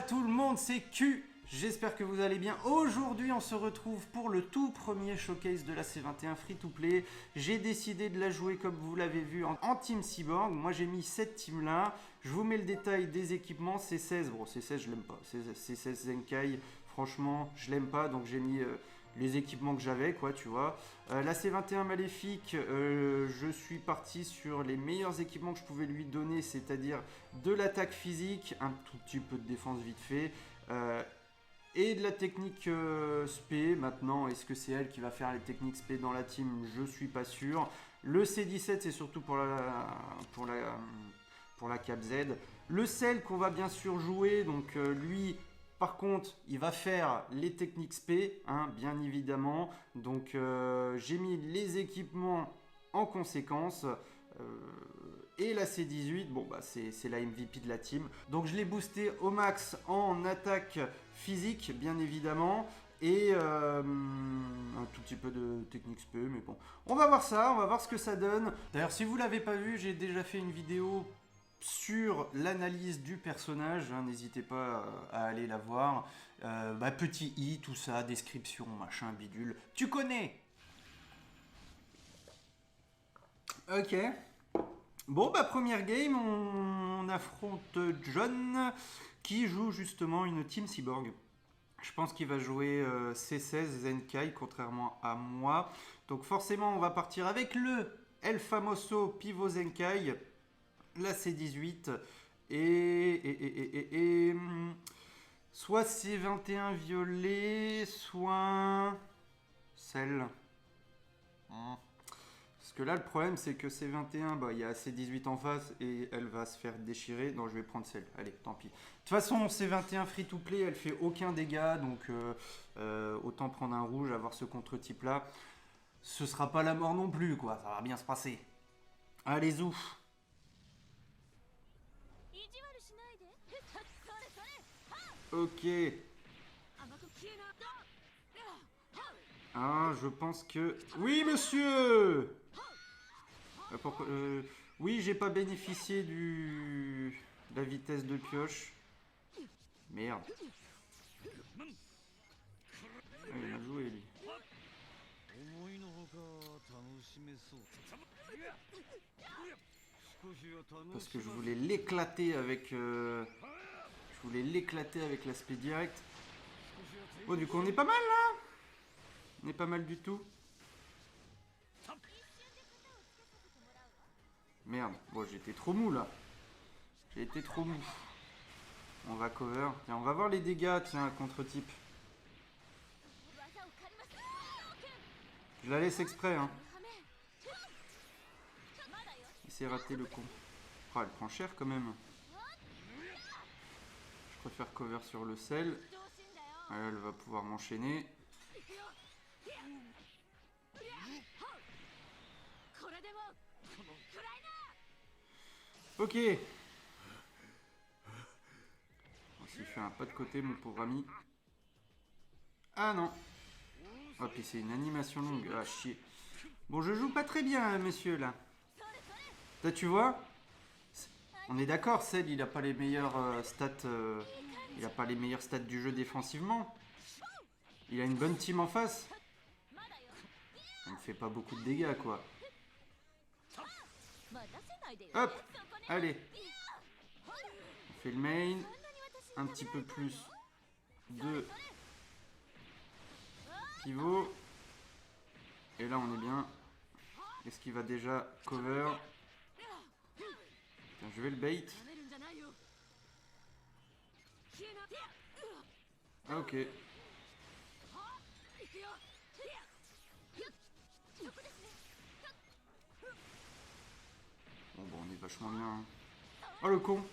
tout le monde, c'est Q. J'espère que vous allez bien. Aujourd'hui, on se retrouve pour le tout premier showcase de la C21 Free-to-Play. J'ai décidé de la jouer, comme vous l'avez vu, en Team Cyborg. Moi, j'ai mis cette team-là. Je vous mets le détail des équipements. C16, bon, C16, je l'aime pas. C16 Zenkai, franchement, je l'aime pas. Donc, j'ai mis les équipements que j'avais, quoi, tu vois. La C21 Maléfique, je suis parti sur les meilleurs équipements que je pouvais lui donner, c'est-à-dire de l'attaque physique, un tout petit peu de défense vite fait, et de la technique spé. Maintenant, est-ce que c'est elle qui va faire les techniques spé dans la team? Je suis pas sûr. Le C17, c'est surtout pour la Cap Z. Le Cell qu'on va bien sûr jouer, donc lui, par contre, il va faire les techniques spé, hein, bien évidemment. Donc j'ai mis les équipements en conséquence. Et la C18, bon bah c'est la MVP de la team. Donc je l'ai boosté au max en attaque physique, bien évidemment. Et un tout petit peu de technique spé, mais bon. On va voir ça, on va voir ce que ça donne. D'ailleurs, si vous ne l'avez pas vu, j'ai déjà fait une vidéo sur l'analyse du personnage, hein, n'hésitez pas à aller la voir. Petit i, tout ça, description, machin, bidule. Tu connais? Ok. Bon, première game, on affronte John qui joue justement une Team Cyborg. Je pense qu'il va jouer C16 Zenkai, contrairement à moi. Donc forcément, on va partir avec le El Famoso Pivot Zenkai, la C18 et soit C21 violet, soit celle. Parce que là, le problème, c'est que C21, il y a C18 en face et elle va se faire déchirer. Non, je vais prendre celle. Allez, tant pis. De toute façon, C21 free-to-play, elle fait aucun dégât. Donc, autant prendre un rouge, avoir ce contre-type-là. Ce sera pas la mort non plus, quoi. Ça va bien se passer. Allez, zou. Ok. Ah, je pense que... Oui, monsieur! Oui, j'ai pas bénéficié de la vitesse de pioche. Merde. Ah, il a joué, lui. Parce que je voulais l'éclater avec... Je voulais l'éclater avec l'aspect direct. Bon, du coup, on est pas mal, là. On est pas mal du tout. Merde. Bon, j'étais trop mou, là. J'ai été trop mou. On va cover. Tiens, on va voir les dégâts, tiens, contre-type. Je la laisse exprès, hein. Il s'est raté, le con. Oh, elle prend cher, quand même. Je préfère cover sur le sel. Elle va pouvoir m'enchaîner. Ok. S'il fait un pas de côté, mon pauvre ami. Ah non. Oh, puis c'est une animation longue. Ah, chier. Bon, je joue pas très bien, monsieur, là. Là, tu vois? On est d'accord, Cell, il a pas les meilleures stats... il a pas les meilleures stats du jeu défensivement. Il a une bonne team en face. Il ne fait pas beaucoup de dégâts, quoi. Hop. Allez. On fait le main. Un petit peu plus de pivot. Et là, on est bien. Est-ce qu'il va déjà cover? Tiens, je vais le bait. Ah, ok. Bon, on est vachement bien. Hein. Oh, le con!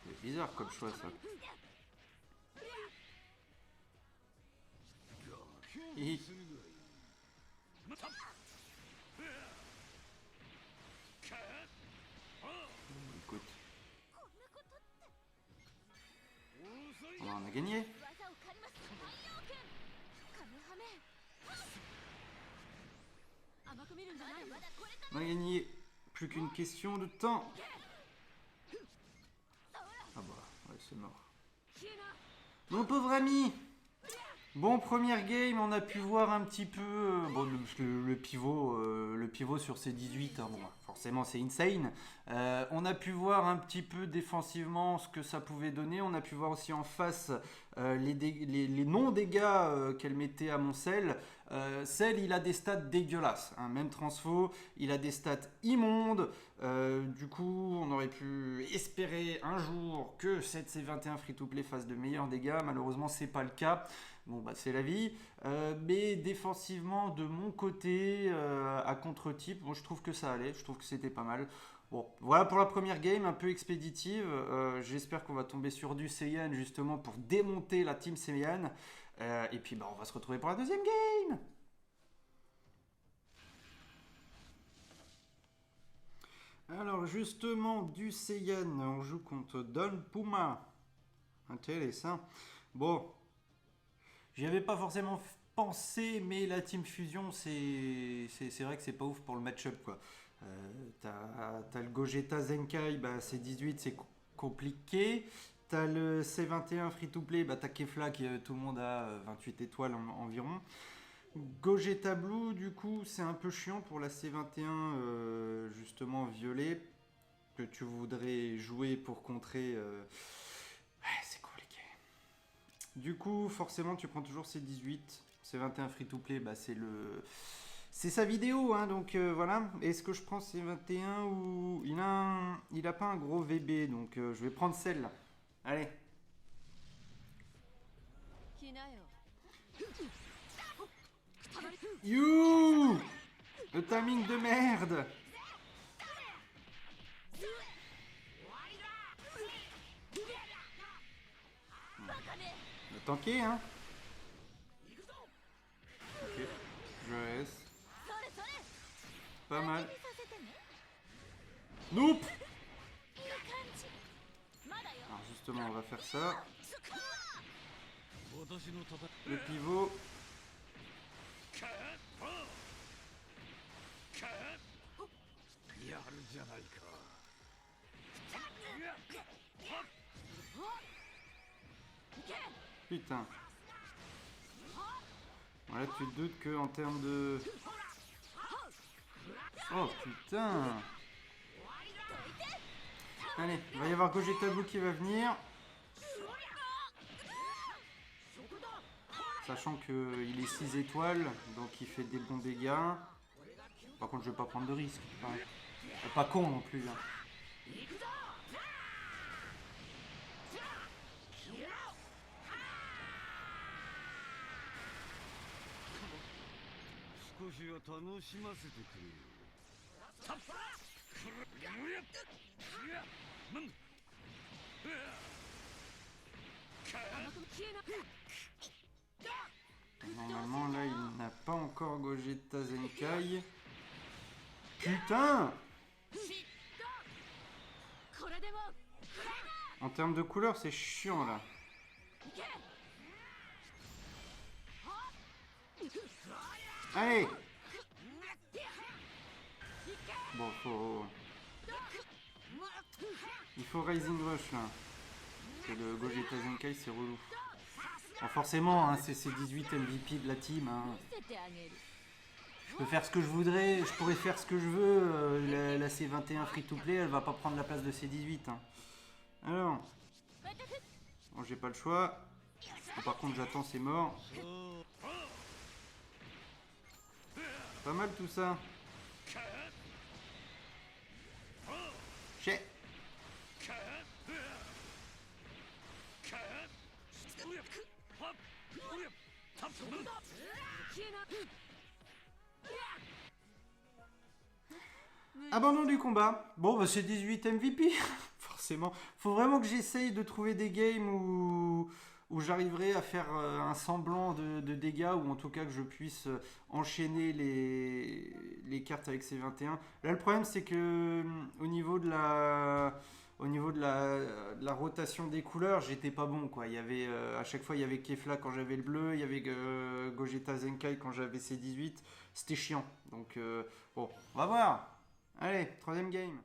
C'est bizarre comme choix, ça. Écoute. On a gagné. On a gagné. Plus qu'une question de temps. c'est mort. Mon pauvre ami. Bon, première game, on a pu voir un petit peu bon, le pivot sur ces 18. Hein, bon, forcément, c'est insane. On a pu voir un petit peu défensivement ce que ça pouvait donner. On a pu voir aussi en face les non-dégâts qu'elle mettait à Moncel. Cell, il a des stats dégueulasses. Hein, même transfo, il a des stats immondes. Du coup, on aurait pu espérer un jour que cette C21 free-to-play fasse de meilleurs dégâts. Malheureusement, c'est pas le cas. Bon, bah, c'est la vie. Mais défensivement, de mon côté, à contre-type, moi, je trouve que ça allait. Je trouve que c'était pas mal. Bon, voilà pour la première game, un peu expéditive. J'espère qu'on va tomber sur du Saiyan, justement, pour démonter la team Saiyan. Et puis, bah, on va se retrouver pour la deuxième game. Alors, justement, du Saiyan, on joue contre Don Puma. Intéressant. Bon, j'y avais pas forcément pensé, mais la Team Fusion, c'est vrai que c'est pas ouf pour le match-up, quoi. T'as le Gogeta Zenkai, bah, c'est 18, c'est compliqué. T'as le C21 free-to-play, bah, t'as Kefla, qui tout le monde a 28 étoiles environ. Gogeta Blue, du coup, c'est un peu chiant pour la C21, justement violet, que tu voudrais jouer pour contrer. Ouais, c'est compliqué. Du coup, forcément, tu prends toujours C18. C21 free-to-play, bah, c'est sa vidéo, hein, donc voilà. Est-ce que je prends C21 ou... Il a pas un gros VB, donc je vais prendre celle-là. Allez. You. Le timing de merde. On va tanker, hein. Ok, je laisse. Pas mal. Nope. Alors justement, on va faire ça. Le pivot. Putain. Voilà, tu te doutes que en termes de... Oh putain. Allez, il va y avoir Gogeta Blue qui va venir. Sachant qu'il est 6 étoiles, donc il fait des bons dégâts. Par contre, je vais pas prendre de risque. Ouais. Pas con non plus. Hein. Normalement, là, il n'a pas encore Gogeta Zenkai. Putain! En termes de couleur, c'est chiant, là. Allez! Bon, il faut Rising Rush, là. Parce que le Gogeta Zenkai, c'est relou. Bon, forcément, hein, c'est 18 MVP de la team. Hein. Je peux faire ce que je voudrais, je pourrais faire ce que je veux. La C21 free-to-play, elle va pas prendre la place de C18. Hein. Alors, bon, j'ai pas le choix. Bon, par contre, j'attends, c'est mort. Pas mal tout ça. Chais. Abandon du combat. Bon, bah c'est 18 MVP, forcément. Faut vraiment que j'essaye de trouver des games où j'arriverai à faire un semblant de dégâts, ou en tout cas que je puisse enchaîner les cartes avec ces 21. Là, le problème, c'est que au niveau de la rotation des couleurs, j'étais pas bon, quoi. Il y avait, à chaque fois, il y avait Kefla quand j'avais le bleu, il y avait Gogeta Zenkai quand j'avais ces 18. C'était chiant. Donc, bon, on va voir. Allez, troisième game.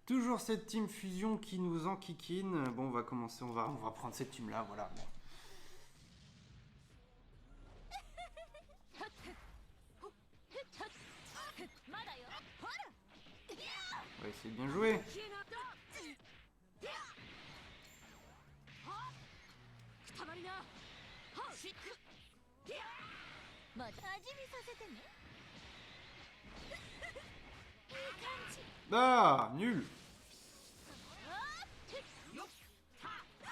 Toujours cette team fusion qui nous enquiquine. Bon, on va commencer, on va prendre cette team là, voilà. Bon. On va essayer de bien jouer. Ah, nul.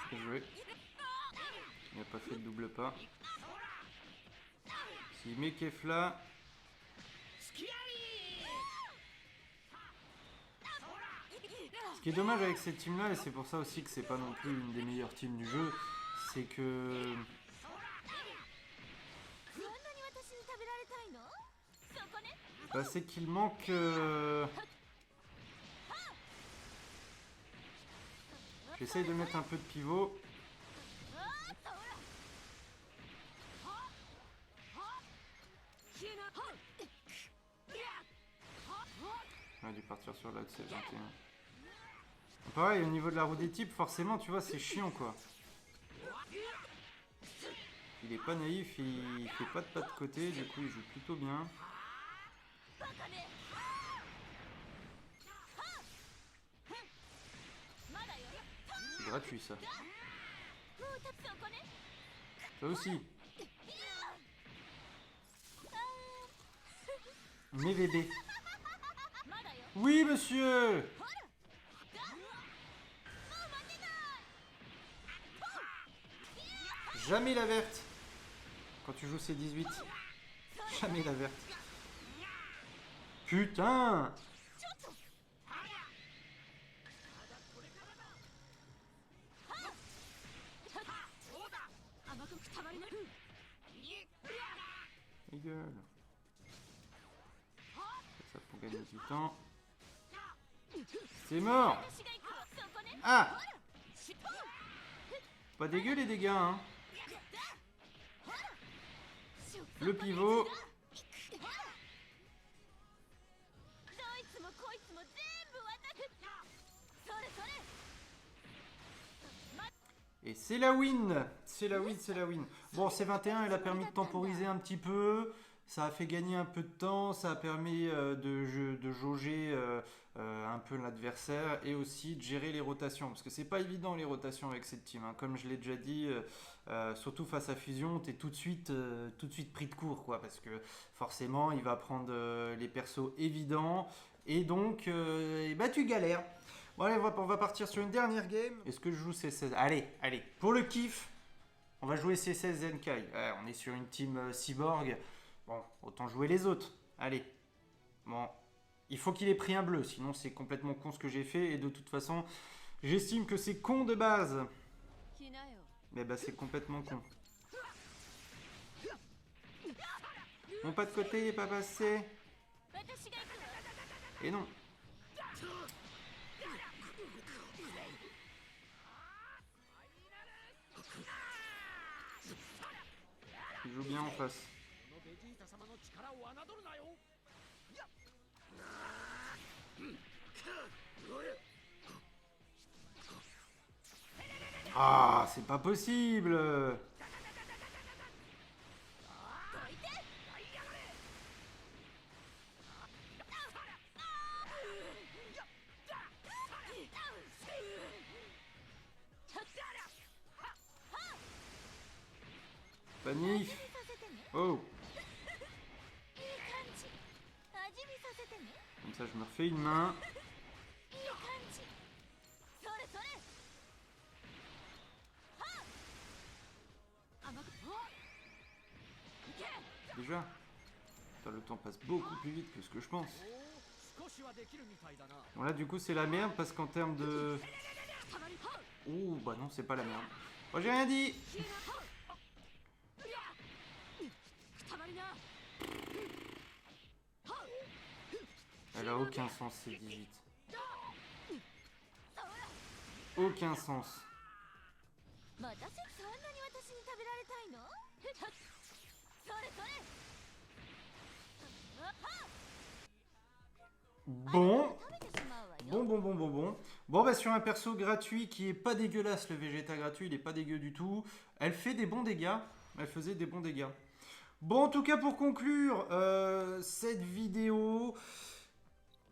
Bien joué. Il n'a pas fait de double pas. S'il met Kefla. Ce qui est dommage avec cette team là, et c'est pour ça aussi que c'est pas non plus une des meilleures teams du jeu, c'est que c'est qu'il manque j'essaye de mettre un peu de pivot. On a dû partir sur la C21. Pareil, au niveau de la roue des types, forcément, tu vois, c'est chiant, quoi. Il est pas naïf, il fait pas de pas de côté, du coup, il joue plutôt bien. C'est gratuit, ça. Ça aussi. Mes bébés. Oui, monsieur. Jamais la verte. Quand tu joues C18. Jamais la verte. Putain. Les gueules. Ça pour gagner du temps. C'est mort. Ah. Pas dégueu les dégâts, hein. Le pivot. Et c'est la win. C'est la win, c'est la win. Bon, C21, elle a permis de temporiser un petit peu. Ça a fait gagner un peu de temps. Ça a permis de jauger un peu l'adversaire. Et aussi de gérer les rotations. Parce que c'est pas évident les rotations avec cette team, hein. Comme je l'ai déjà dit, surtout face à Fusion, t'es tout de suite pris de court, quoi. Parce que forcément, il va prendre les persos évidents. Et donc, tu galères. Bon allez, on va partir sur une dernière game. Est-ce que je joue C16? Allez, pour le kiff, on va jouer C16 Zenkai. Ouais, on est sur une team cyborg. Bon, autant jouer les autres. Allez. Bon, il faut qu'il ait pris un bleu, sinon c'est complètement con ce que j'ai fait. Et de toute façon, j'estime que c'est con de base. Mais bah c'est complètement con. Mon pas de côté, il est pas passé. Et non. Il joue bien en face. Ah, c'est pas possible. Panif. Oh. Comme ça, je me refais une main. Déjà. Putain, le temps passe beaucoup plus vite que ce que je pense. Bon là, du coup, c'est la merde parce qu'en termes de... Ouh, bah non, c'est pas la merde. Oh, j'ai rien dit. Elle a aucun sens, ces 18. Aucun sens. Bon. Bon, bah sur un perso gratuit qui est pas dégueulasse, le Vegeta gratuit, il est pas dégueu du tout. Elle fait des bons dégâts. Elle faisait des bons dégâts. Bon, en tout cas, pour conclure cette vidéo,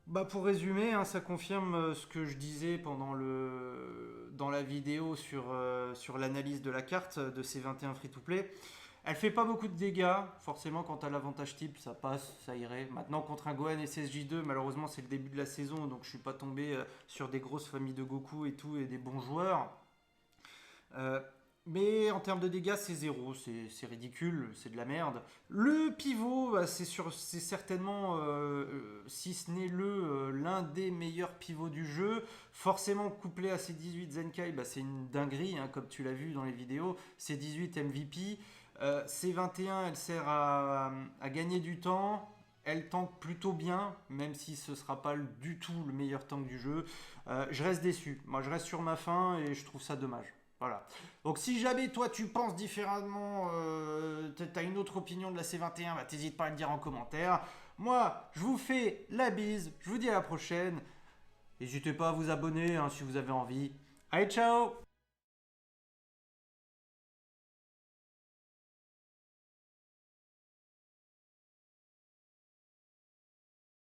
bah pour résumer, hein, ça confirme ce que je disais dans la vidéo sur l'analyse de la carte de ces 21 free-to-play. Elle fait pas beaucoup de dégâts, forcément quand tu as l'avantage type ça passe, ça irait. Maintenant contre un Gohan SSJ2, malheureusement c'est le début de la saison donc je suis pas tombé sur des grosses familles de Goku et tout et des bons joueurs. Mais en termes de dégâts c'est zéro, c'est ridicule, c'est de la merde. Le pivot, bah, c'est certainement, si ce n'est l'un des meilleurs pivots du jeu. Forcément couplé à ces 18 Zenkai, bah, c'est une dinguerie, hein, comme tu l'as vu dans les vidéos. Ces 18 MVP. C21, elle sert à gagner du temps. Elle tank plutôt bien, même si ce ne sera pas du tout le meilleur tank du jeu. Je reste déçu. Moi, je reste sur ma faim et je trouve ça dommage. Voilà. Donc, si jamais toi tu penses différemment, tu as une autre opinion de la C21, bah, t'hésites pas à le dire en commentaire. Moi, je vous fais la bise. Je vous dis à la prochaine. N'hésitez pas à vous abonner hein, si vous avez envie. Allez, ciao!